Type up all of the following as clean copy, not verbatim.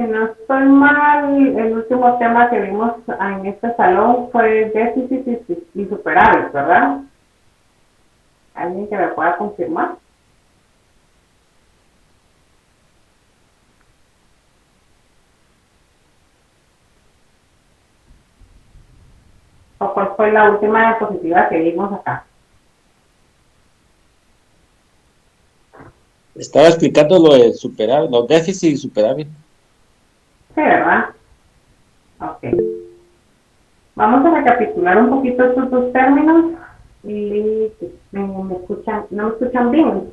Si no estoy mal, el último tema que vimos en este salón fue déficit y superávit, ¿verdad? ¿Alguien que me pueda confirmar? ¿O cuál fue la última diapositiva que vimos acá? Estaba explicando lo de superávit, los déficit y superávit. Sí, ¿verdad? Ok. Vamos a recapitular un poquito estos dos términos y me escuchan, no me escuchan bien.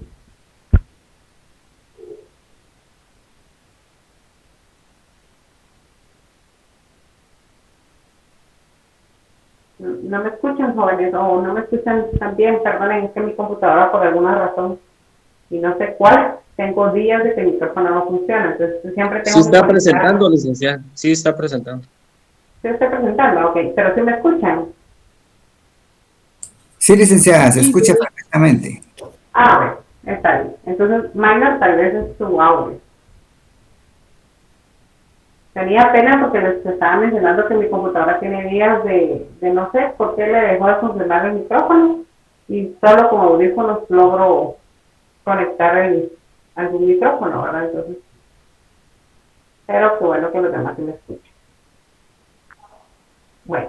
No me escuchan, jóvenes, o no me escuchan tan bien, perdonen, es que mi computadora por alguna razón, y no sé cuál, tengo días de que mi micrófono no funciona, entonces siempre Sí tengo que está conectarlo. presentando, licenciada. Sí está presentando. ¿Se está presentando? Ok, pero si me escuchan. Sí, licenciada, se Sí, escucha perfectamente. Ah, bueno, está bien. Entonces, minor tal vez es su audio. Tenía pena porque les estaba mencionando que mi computadora tiene días de no sé por qué le dejó de funcionar el micrófono y solo con audífonos logro conectar algún micrófono, ¿verdad? Entonces, pero qué bueno que los demás sí me escuchen. Bueno,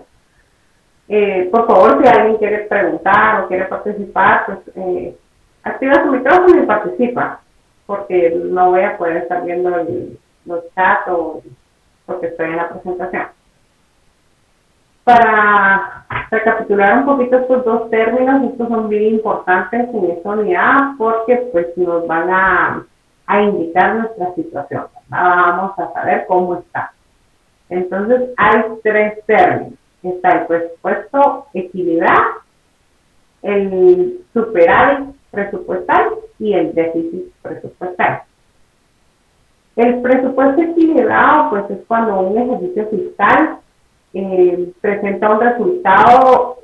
por favor, si alguien quiere preguntar o quiere participar, pues activa su micrófono y participa, porque no voy a poder estar viendo los chats o porque estoy en la presentación. Para recapitular un poquito estos dos términos, estos son bien importantes en esta unidad porque pues nos van a indicar nuestra situación. Vamos a saber cómo está. Entonces hay tres términos. Está el presupuesto equilibrado, el superávit presupuestal y el déficit presupuestal. El presupuesto equilibrado pues es cuando un ejercicio fiscal presenta un resultado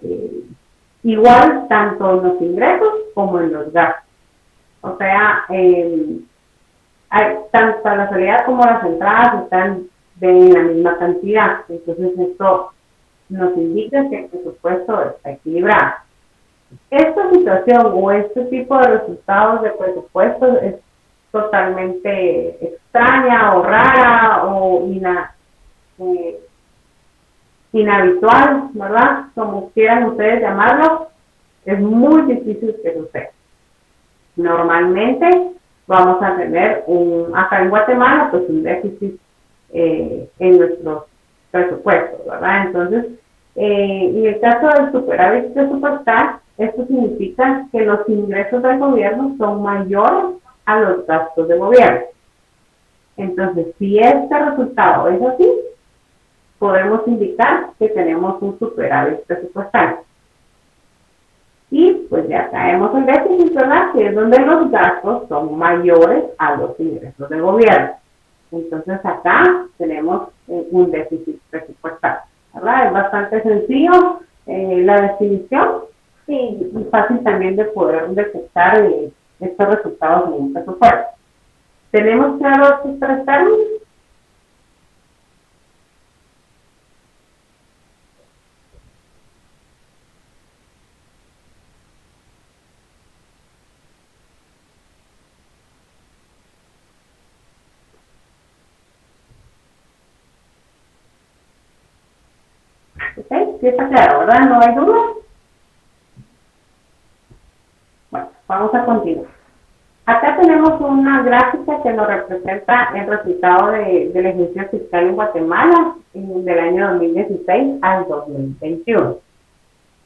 igual tanto en los ingresos como en los gastos. O sea, tanto la salida como las entradas están de la misma cantidad. Entonces esto nos indica que el presupuesto está equilibrado. Esta situación o este tipo de resultados de presupuestos es totalmente extraña o rara o inhabitual, ¿verdad? Como quieran ustedes llamarlo, es muy difícil que suceda. Normalmente vamos a tener acá en Guatemala, pues un déficit en nuestros presupuestos, ¿verdad? Entonces, en el caso del superávit presupuestal, esto significa que los ingresos del gobierno son mayores a los gastos del gobierno. Entonces, si este resultado es así, podemos indicar que tenemos un superávit presupuestal. Y pues ya caemos en déficit, ¿verdad? Que es donde los gastos son mayores a los ingresos del gobierno. Entonces acá tenemos un déficit presupuestal, ¿verdad? Es bastante sencillo la definición y fácil también de poder detectar estos resultados en un presupuesto. ¿Tenemos claro estos tres términos? ¿Ok? Sí está claro, ¿verdad? ¿No hay duda? Bueno, vamos a continuar. Acá tenemos una gráfica que nos representa el resultado del ejercicio fiscal en Guatemala del año 2016 al 2021.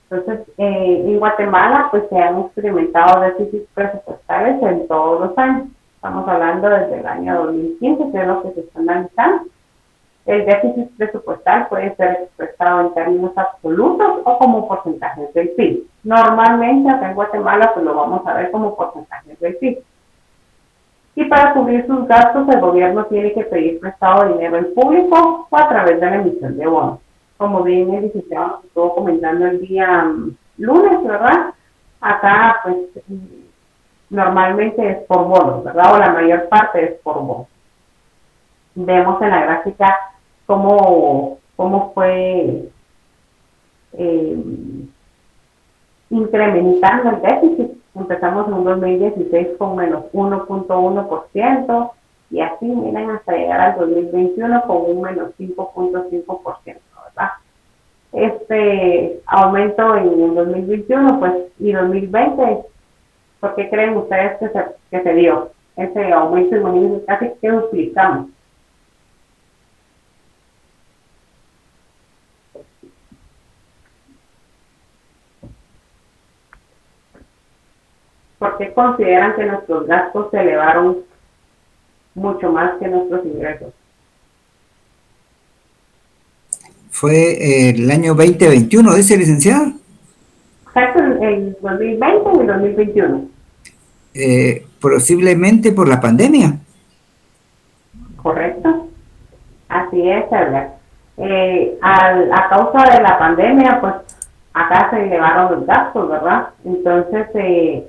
Entonces, en Guatemala pues se han experimentado déficits presupuestales en todos los años. Estamos hablando desde el año 2015, que es lo que se está analizando. El déficit presupuestal puede ser expresado en términos absolutos o como porcentajes del PIB. Normalmente acá en Guatemala pues lo vamos a ver como porcentajes del PIB. Y para cubrir sus gastos, el gobierno tiene que pedir prestado dinero en público o a través de la emisión de bonos. Como bien el licenciado nos estuvo comentando el día lunes, ¿verdad? Acá, pues, normalmente es por bonos, ¿verdad? O la mayor parte es por bonos. vemos en la gráfica cómo fue incrementando el déficit. Empezamos en un 2016 con menos 1.1% y así, miren, hasta llegar al 2021 con un menos 5.5%, ¿verdad? Este aumento en el 2021 pues, y 2020, ¿por qué creen ustedes que se dio ese aumento? Imagínense, casi que duplicamos. ¿Por qué consideran que nuestros gastos se elevaron mucho más que nuestros ingresos? Fue el año 2021, dice licenciado. Exacto, el 2020 y el 2021. Posiblemente por la pandemia. Correcto, así es, Edgar. A causa de la pandemia, pues acá se elevaron los gastos, ¿verdad? Entonces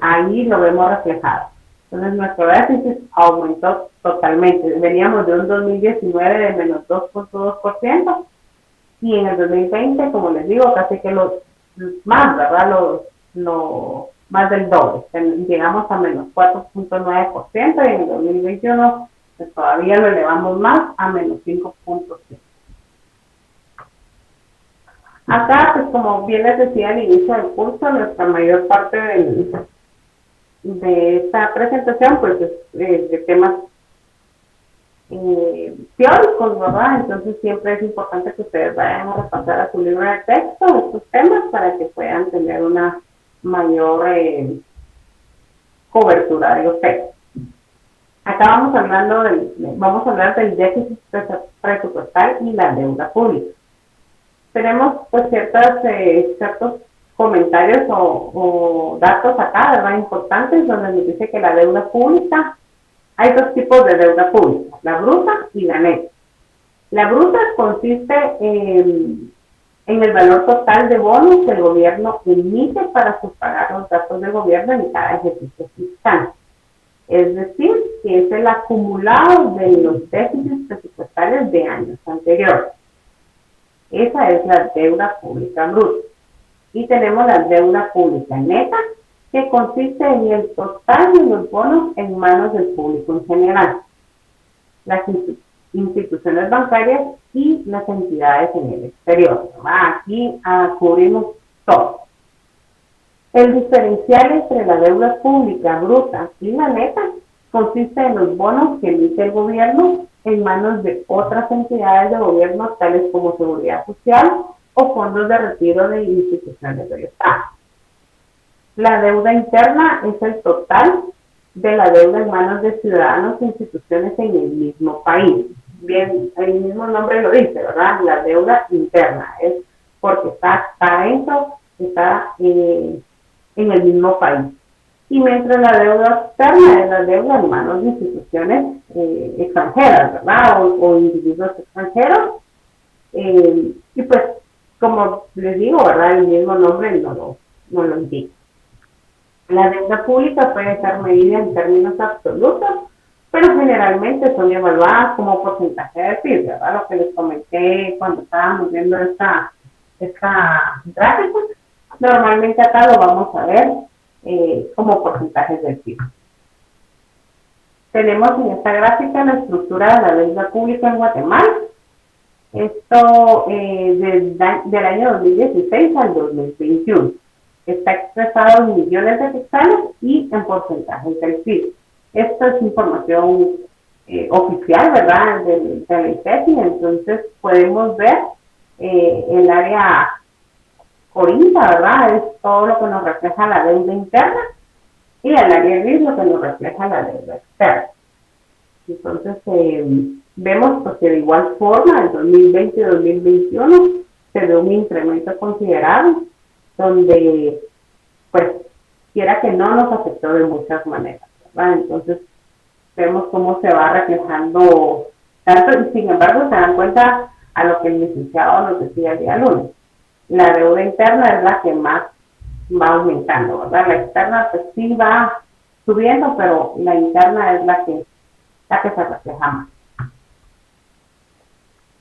ahí lo vemos reflejado. Entonces nuestro déficit aumentó totalmente. Veníamos de un 2019 de menos 2.2% y en el 2020, como les digo, casi que más, ¿verdad? Más del doble. Llegamos a menos 4.9% y en el 2021 pues, todavía lo elevamos más a menos 5.5%. Acá, pues como bien les decía al inicio del curso, nuestra mayor parte de esta presentación pues es de temas teóricos, ¿verdad? Entonces siempre es importante que ustedes vayan a repasar a su libro de texto estos temas para que puedan tener una mayor cobertura de los textos. Acá vamos a hablar del déficit presupuestal y la deuda pública. Tenemos pues ciertos comentarios o datos acá, ¿verdad? Importantes, donde nos dice que la deuda pública, hay dos tipos de deuda pública, la bruta y la neta. La bruta consiste en el valor total de bonos que el gobierno emite para sufragar los gastos del gobierno en cada ejercicio fiscal. Es decir, que es el acumulado de los déficits presupuestales de años anteriores. Esa es la deuda pública bruta. Y tenemos la deuda pública neta, que consiste en el total de los bonos en manos del público en general, las instituciones bancarias y las entidades en el exterior. Aquí cubrimos todo. El diferencial entre la deuda pública bruta y la neta consiste en los bonos que emite el gobierno en manos de otras entidades de gobierno, tales como Seguridad Social o fondos de retiro de instituciones del Estado. La deuda interna es el total de la deuda en manos de ciudadanos e instituciones en el mismo país. Bien, el mismo nombre lo dice, ¿verdad? La deuda interna es porque está adentro, está en el mismo país. Y mientras la deuda externa es la deuda en manos de instituciones extranjeras, ¿verdad? O individuos extranjeros. Y pues, como les digo, ¿verdad? El mismo nombre no lo indica. La deuda pública puede ser medida en términos absolutos, pero generalmente son evaluadas como porcentaje de PIB, ¿verdad? Lo que les comenté cuando estábamos viendo esta gráfica. Normalmente acá lo vamos a ver como porcentajes del PIB. Tenemos en esta gráfica la estructura de la deuda pública en Guatemala. Esto del año 2016 al 2021. Está expresado en millones de quetzales y en porcentajes del PIB. Esta es información oficial, ¿verdad?, de la IPESI. Entonces podemos ver el área corinta, ¿verdad?, es todo lo que nos refleja la deuda interna, y el área gris lo que nos refleja la deuda externa. Entonces vemos pues, que de igual forma en 2020 y 2021 se ve un incremento considerable, donde pues quiera que no nos afectó de muchas maneras, ¿verdad? Entonces vemos cómo se va reflejando tanto, y sin embargo se dan cuenta a lo que el licenciado nos decía el día lunes. La deuda interna es la que más va aumentando, ¿verdad? La externa pues sí va subiendo, pero la interna es la que se refleja más.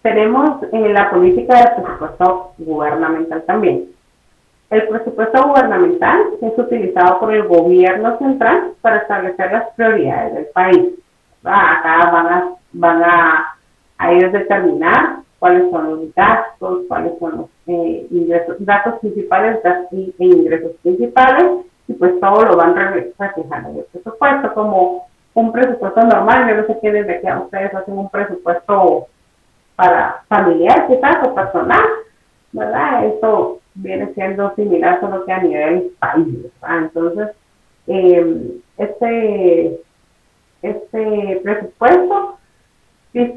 Tenemos la política de presupuesto gubernamental también. El presupuesto gubernamental es utilizado por el gobierno central para establecer las prioridades del país. Acá a ellos determinar cuáles son los gastos, cuáles son los ingresos, gastos principales e ingresos principales, y pues todo lo van reflejando en el presupuesto, como un presupuesto normal. Yo no sé qué desde que ustedes hacen un presupuesto para familiar quizás o personal, ¿verdad? Esto viene siendo similar solo que a nivel país, ¿verdad? Entonces, este presupuesto tiene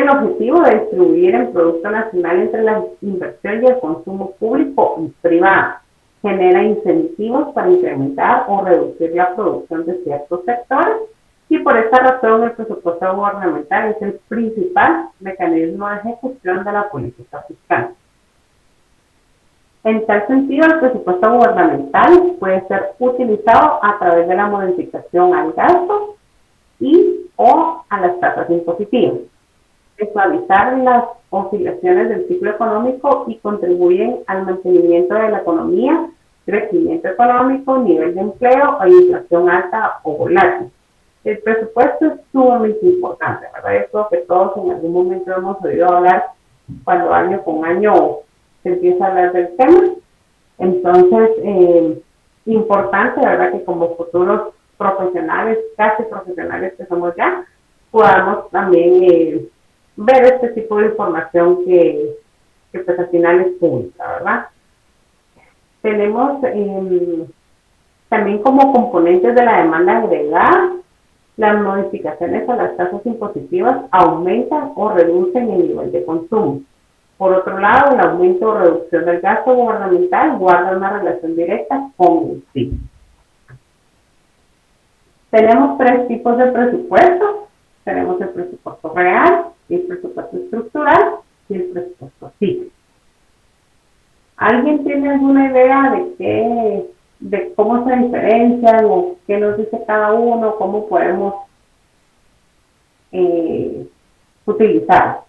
el objetivo de distribuir el Producto Nacional entre la inversión y el consumo público y privado. Genera incentivos para incrementar o reducir la producción de ciertos sectores, y por esta razón el presupuesto gubernamental es el principal mecanismo de ejecución de la política fiscal. En tal sentido, el presupuesto gubernamental puede ser utilizado a través de la modificación al gasto y o a las tasas impositivas, de suavizar las oscilaciones del ciclo económico y contribuyen al mantenimiento de la economía, crecimiento económico, nivel de empleo o inflación alta o volátil. El presupuesto es sumamente importante, ¿verdad? Yo creo que todos en algún momento hemos oído hablar cuando año con año se empieza a hablar del tema. Entonces, importante, ¿verdad? Que como futuros profesionales, casi profesionales que somos ya, podamos también ver este tipo de información que pues al final es pública, ¿verdad? Tenemos también como componentes de la demanda agregada, las modificaciones a las tasas impositivas aumentan o reducen el nivel de consumo. Por otro lado, el aumento o reducción del gasto gubernamental guarda una relación directa con el PIB. Tenemos tres tipos de presupuesto. Tenemos el presupuesto real, el presupuesto estructural y el presupuesto cíclico. ¿Alguien tiene alguna idea de cómo se diferencian o qué nos dice cada uno, cómo podemos utilizar?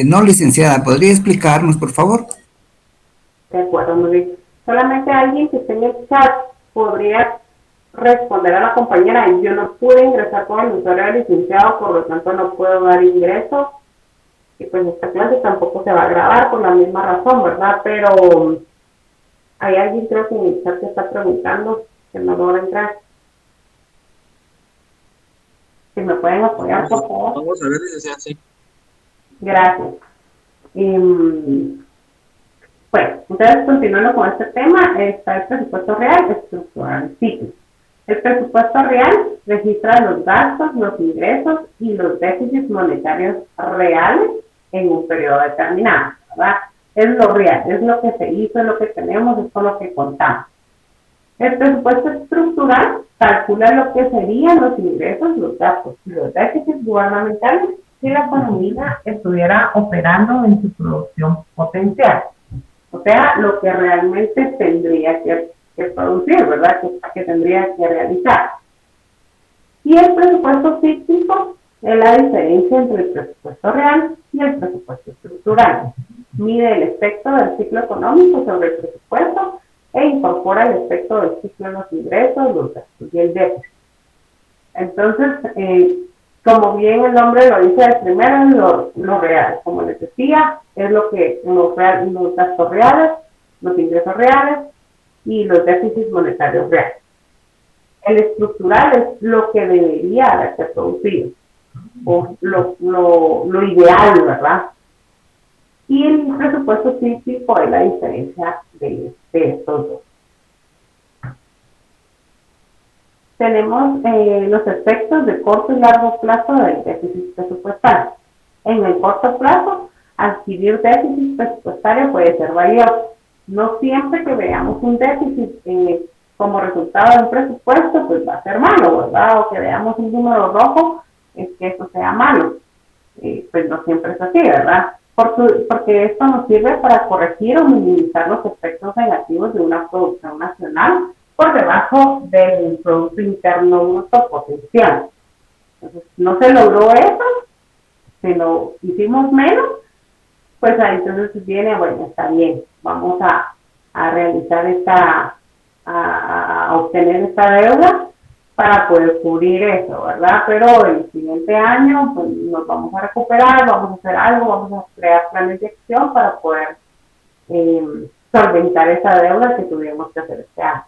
No, licenciada, ¿podría explicarnos, por favor? De acuerdo, muy bien. Solamente alguien que esté en el chat podría responder a la compañera. Yo no pude ingresar con el usuario de licenciado, por lo tanto no puedo dar ingreso. Y pues esta clase tampoco se va a grabar por la misma razón, ¿verdad? Pero hay alguien, creo que en el chat que está preguntando que no logra entrar. Si me pueden apoyar, por favor. Vamos a ver, licenciada, sí. Gracias. Bueno, entonces continuando con este tema, está el presupuesto real, estructural y cíclico. El presupuesto real registra los gastos, los ingresos y los déficits monetarios reales en un periodo determinado, ¿verdad? Es lo real, es lo que se hizo, es lo que tenemos, es con lo que contamos. El presupuesto estructural calcula lo que serían los ingresos, los gastos y los déficits gubernamentales si la economía estuviera operando en su producción potencial. O sea, lo que realmente tendría que producir, ¿verdad? Que tendría que realizar. Y el presupuesto cíclico es la diferencia entre el presupuesto real y el presupuesto estructural. Mide el efecto del ciclo económico sobre el presupuesto e incorpora el efecto del ciclo en los ingresos, los gastos y el déficit. Entonces, como bien el nombre lo dice, el primero es lo real. Como les decía, es lo que los gastos reales, los ingresos reales y los déficits monetarios reales. El estructural es lo que debería haberse producido, o lo ideal, ¿verdad? Y el presupuesto cíclico es la diferencia de estos dos. Tenemos los efectos de corto y largo plazo del déficit presupuestal. En el corto plazo, adquirir déficit presupuestario puede ser valioso. No siempre que veamos un déficit como resultado de un presupuesto, pues va a ser malo, ¿verdad? O que veamos un número rojo, es que eso sea malo. Pues no siempre es así, ¿verdad? Porque esto nos sirve para corregir o minimizar los efectos negativos de una producción nacional por debajo del Producto Interno Bruto potencial. Entonces, no se logró eso, se lo hicimos menos, pues ahí entonces viene, bueno, está bien, vamos a realizar a obtener esta deuda para poder cubrir eso, ¿verdad? Pero el siguiente año pues, nos vamos a recuperar, vamos a hacer algo, vamos a crear planes de acción para poder solventar esa deuda que tuvimos que hacer este año.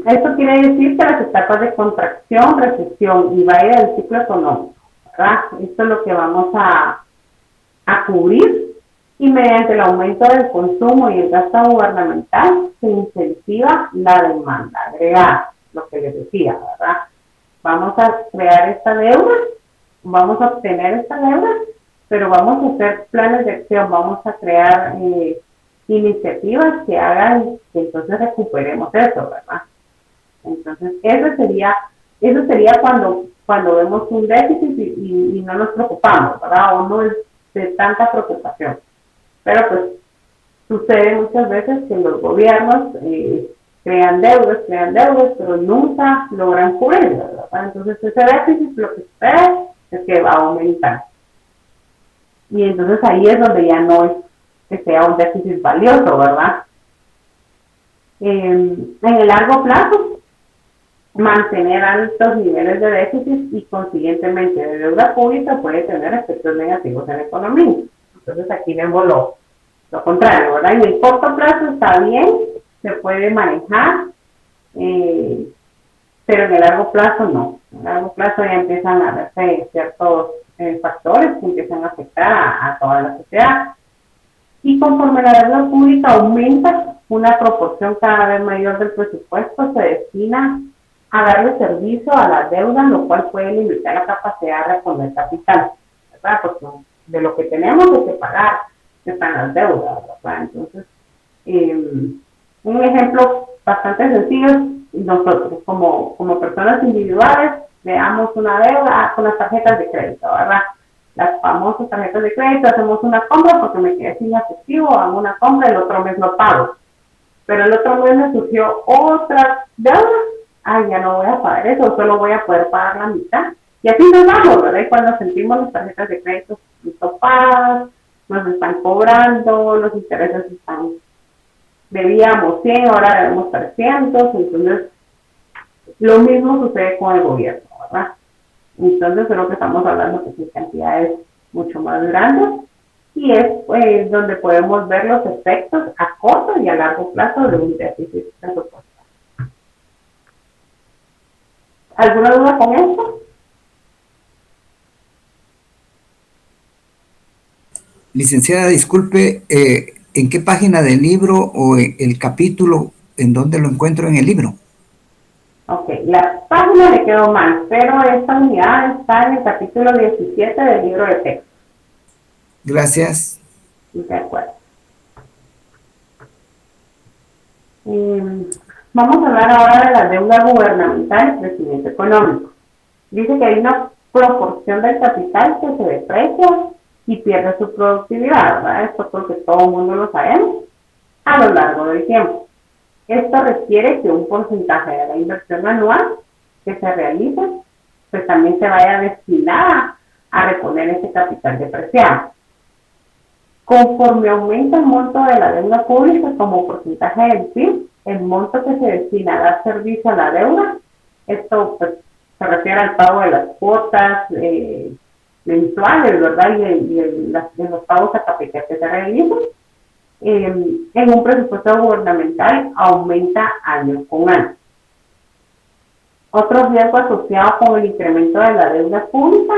Esto quiere decir que las etapas de contracción, recesión y vaina del ciclo económico, ¿verdad? Esto es lo que vamos a cubrir, y mediante el aumento del consumo y el gasto gubernamental se incentiva la demanda agregada, lo que les decía, ¿verdad? Vamos a crear esta deuda, vamos a obtener esta deuda, pero vamos a hacer planes de acción, vamos a crear iniciativas que hagan que entonces recuperemos eso, ¿verdad? Entonces, eso sería cuando vemos un déficit y no nos preocupamos, ¿verdad? O no es de tanta preocupación. Pero pues sucede muchas veces que los gobiernos crean deudas, pero nunca logran cubrirlas, ¿verdad? Entonces ese déficit lo que sucede es que va a aumentar. Y entonces ahí es donde ya no es que sea un déficit valioso, ¿verdad? En el largo plazo, mantener altos niveles de déficit y consiguientemente de deuda pública puede tener efectos negativos en la economía. Entonces aquí vemos lo contrario, ¿verdad? En el corto plazo está bien, se puede manejar, pero en el largo plazo no. En el largo plazo ya empiezan a verse ciertos factores que empiezan a afectar a toda la sociedad. Y conforme la deuda pública aumenta, una proporción cada vez mayor del presupuesto se destina a darle servicio a la deuda, lo cual puede limitar la capacidad de reponer capital, ¿verdad? Porque de lo que tenemos hay que pagar, están las deudas, ¿verdad? Entonces, un ejemplo bastante sencillo, nosotros como personas individuales veamos una deuda con las tarjetas de crédito, ¿verdad? Las famosas tarjetas de crédito, hacemos una compra porque me quedé sin efectivo, hago una compra, el otro mes no pago. Pero el otro mes me surgió otra deuda, ya no voy a pagar eso, solo voy a poder pagar la mitad. Y así nos vamos, ¿verdad? Y cuando sentimos las tarjetas de crédito topadas, nos están cobrando, los intereses están, debíamos 100, ahora debemos 300, entonces lo mismo sucede con el gobierno, ¿verdad? Entonces creo que estamos hablando de cantidades mucho más grandes y es donde podemos ver los efectos a corto y a largo plazo de un déficit presupuestario. ¿Alguna duda con esto? Licenciada, disculpe, ¿en qué página del libro o el capítulo en dónde lo encuentro en el libro? Ok, la página le quedó mal, pero esta unidad está en el capítulo 17 del libro de texto. Gracias. De acuerdo. Vamos a hablar ahora de la deuda gubernamental y crecimiento económico. Dice que hay una proporción del capital que se deprecia y pierde su productividad, ¿verdad? Esto porque todo el mundo lo sabemos a lo largo del tiempo. Esto requiere que un porcentaje de la inversión anual que se realice, pues también se vaya destinada a reponer ese capital depreciado. Conforme aumenta el monto de la deuda pública como porcentaje del PIB, el monto que se destina a dar servicio a la deuda, esto pues, se refiere al pago de las cuotas mensuales, ¿verdad? Y los pagos a capital que se realizan, en un presupuesto gubernamental aumenta año con año. Otro riesgo asociado con el incremento de la deuda pública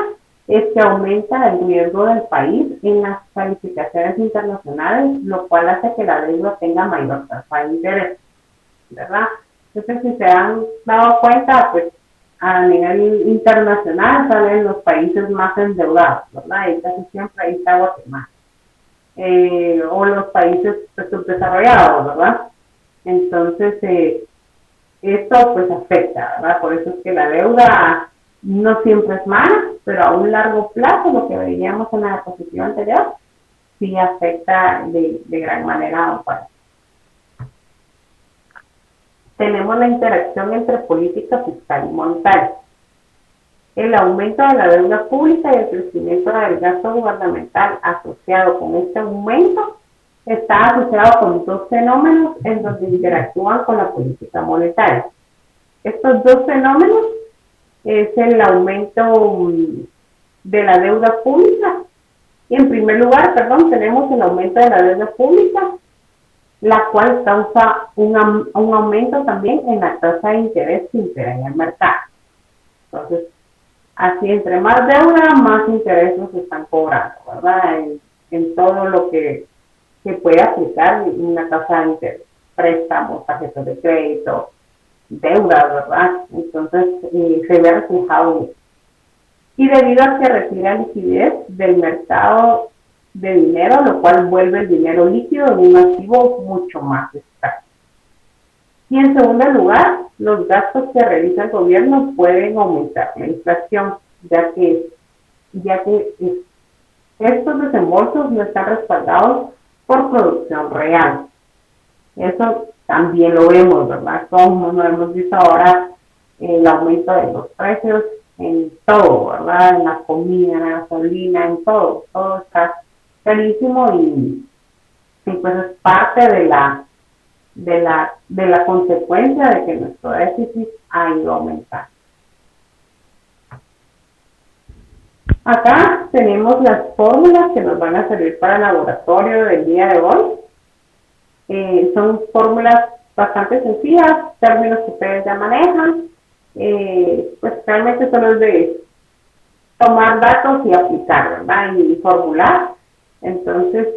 es que aumenta el riesgo del país en las calificaciones internacionales, lo cual hace que la deuda tenga mayor tasa de interés, ¿verdad? Entonces, si se han dado cuenta, pues a nivel internacional salen los países más endeudados, ¿verdad? Y casi siempre ahí está Guatemala. O los países pues, subdesarrollados, ¿verdad? Entonces, esto pues afecta, ¿verdad? Por eso es que la deuda no siempre es mala, pero a un largo plazo, lo que veíamos en la diapositiva anterior, sí afecta de gran manera a un país. Tenemos la interacción entre política fiscal y monetaria. El aumento de la deuda pública y el crecimiento del gasto gubernamental asociado con este aumento está asociado con dos fenómenos en donde interactúan con la política monetaria. Estos dos fenómenos es el aumento de la deuda pública. Y en primer lugar, tenemos el aumento de la deuda pública, la cual causa un aumento también en la tasa de interés que impera en el mercado. Entonces, así entre más deuda, más intereses nos están cobrando, ¿verdad? En todo lo que se puede aplicar una tasa de interés, préstamos, tarjetas de crédito, deudas, ¿verdad? Entonces, se ve reflejado en eso. Y debido a que retira liquidez del mercado de dinero, lo cual vuelve el dinero líquido en un activo mucho más escaso. Y en segundo lugar, los gastos que realiza el gobierno pueden aumentar la inflación, ya que estos desembolsos no están respaldados por producción real. Eso también lo vemos, ¿verdad? Como lo hemos visto ahora, el aumento de los precios en todo, ¿verdad? En la comida, en la gasolina, en todo está carísimo y pues es parte de la consecuencia de que nuestro déficit ha ido aumentando. Acá tenemos las fórmulas que nos van a servir para el laboratorio del día de hoy. Son fórmulas bastante sencillas, términos que ustedes ya manejan. Pues realmente solo es de tomar datos y aplicar, ¿verdad? Y formular. Entonces,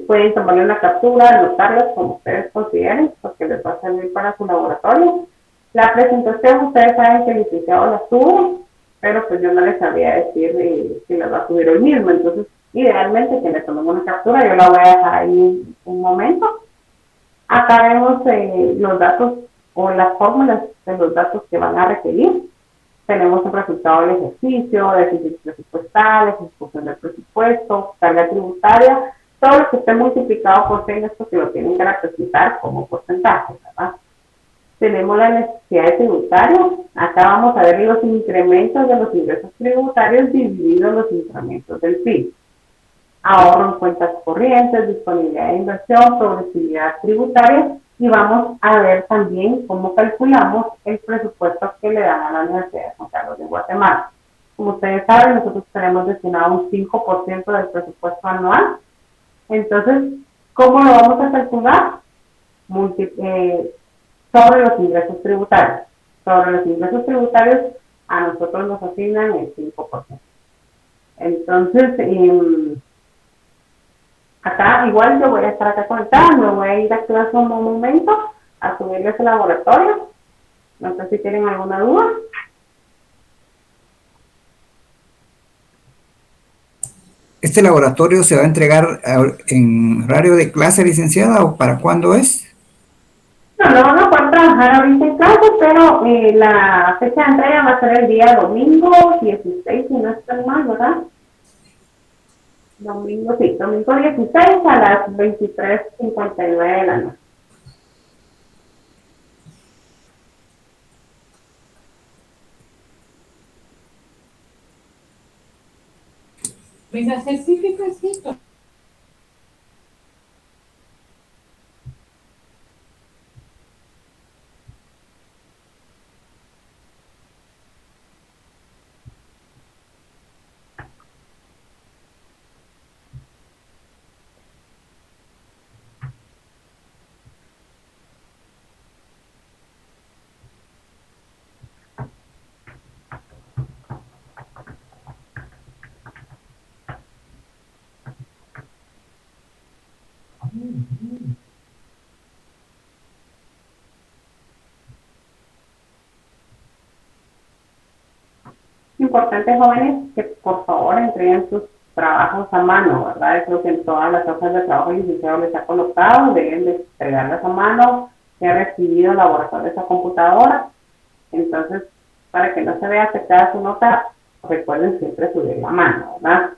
pueden tomarle una captura, anotarlas como ustedes consideren, porque les va a servir para su laboratorio. La presentación, ustedes saben que el licenciado la sube, pero pues yo no les sabría decir si la va a subir hoy mismo. Entonces, idealmente que le tomemos una captura, yo la voy a dejar ahí un momento. Acá vemos los datos o las fórmulas de los datos que van a requerir. Tenemos el resultado del ejercicio, déficit presupuestal, ejecución del presupuesto, carga tributaria, todo lo que esté multiplicado por 100 es porque lo tienen que representar como porcentaje, ¿verdad? Tenemos la necesidad tributaria. Acá vamos a ver los incrementos de los ingresos tributarios divididos en los incrementos del PIB. Ahorro en cuentas corrientes, disponibilidad de inversión, progresividad tributaria, y vamos a ver también cómo calculamos el presupuesto que le dan a la Universidad de San Carlos de Guatemala. Como ustedes saben, nosotros tenemos destinado un 5% del presupuesto anual. Entonces, ¿cómo lo vamos a calcular? Sobre los ingresos tributarios. Sobre los ingresos tributarios, a nosotros nos asignan el 5%. Entonces, acá igual yo voy a estar acá conectada, me voy a ir a clase un momento a subirles el laboratorio. No sé si tienen alguna duda. ¿Este laboratorio se va a entregar en horario de clase, licenciada, o para cuándo es? No van a poder trabajar ahorita en clase, pero la fecha de entrega va a ser el día domingo 16, si no estoy mal, ¿verdad? Domingo 16 a las 23:59 de la noche. Mis certificados. importante, jóvenes, que por favor entreguen sus trabajos a mano, ¿verdad? Es lo que en todas las hojas de trabajo el licenciado les ha colocado, deben de entregarlas a mano, que ha recibido laboratorio esa computadora. Entonces, para que no se vea afectada su nota, recuerden siempre subir la mano, ¿verdad?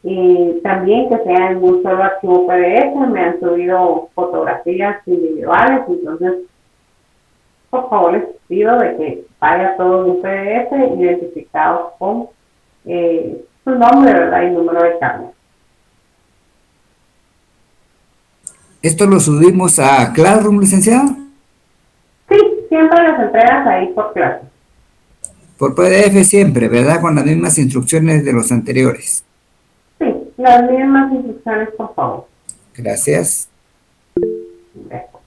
Y también que sea en un solo archivo PDF, me han subido fotografías individuales, entonces por favor les pido de que vaya todo en un PDF identificado con su nombre, ¿verdad? Y número de carne. ¿Esto lo subimos a Classroom, licenciado? Sí, siempre las entregas ahí por clase. Por PDF siempre, ¿verdad? Con las mismas instrucciones de los anteriores. Sí, las mismas instrucciones, por favor. Gracias. De acuerdo.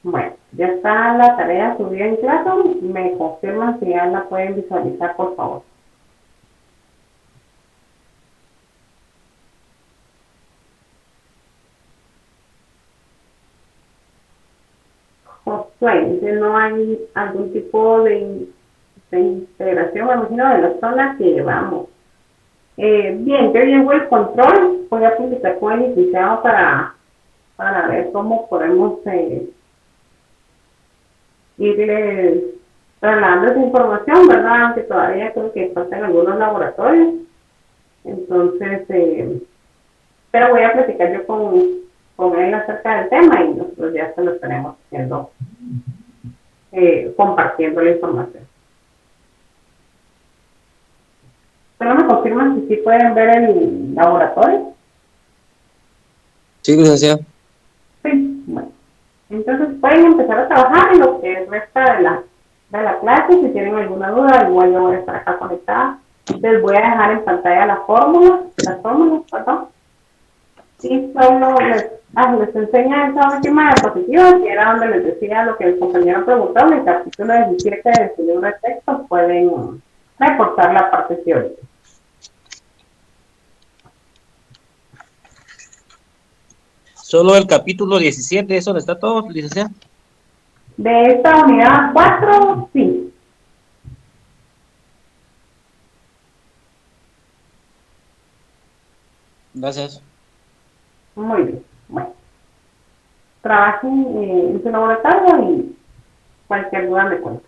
Bueno, ya está la tarea subida en Classroom. Me confirman si ya la pueden visualizar, por favor. Josué, si no hay algún tipo de integración, me imagino, de la zona que llevamos. Bien, yo llevo el control, voy a publicar con el licenciado para ver cómo podemos irle trasladando esa información, ¿verdad? Aunque todavía creo que faltan algunos laboratorios. Entonces, pero voy a platicar yo con él acerca del tema y nosotros ya se lo estaremos haciendo, compartiendo la información. Solo me confirman si sí pueden ver el laboratorio. Sí, licenciado. Sí, bueno. Entonces pueden empezar a trabajar en lo que resta de la clase. Si tienen alguna duda, igual yo voy a estar acá conectada. Les voy a dejar en pantalla las fórmulas, perdón. Y solo les enseña esa última diapositiva, que era donde les decía lo que el compañero preguntó. En el capítulo 17 de su libro de texto pueden reportar la parte teórica. Solo el capítulo 17, ¿eso está todo, licenciado? De esta unidad 4, sí. Gracias. Muy bien. Bueno, trabajen en su laboratorio y cualquier duda me cuenta.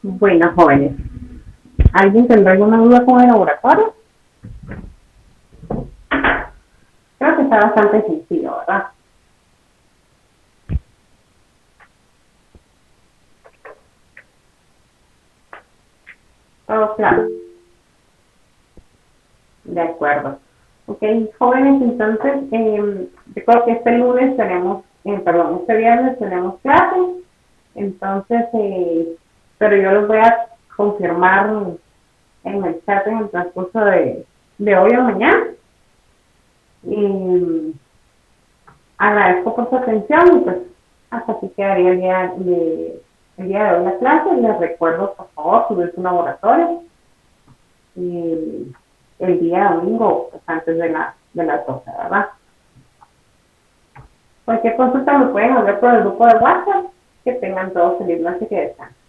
Bueno, jóvenes, ¿alguien tendrá alguna duda con el laboratorio? Creo que está bastante sencillo, ¿verdad? Todo claro. De acuerdo. Ok, jóvenes, entonces, recuerdo que este lunes tenemos, perdón, este viernes tenemos clases, entonces, pero yo los voy a confirmar en el chat en el transcurso de hoy o mañana. Y agradezco por su atención y pues hasta aquí quedaría el día de hoy la clase. Les recuerdo, por favor, subir su laboratorio el día domingo, pues, antes de las 12, ¿verdad? Cualquier consulta me pueden hablar por el grupo de WhatsApp. Que tengan todos feliz noche y que descansen.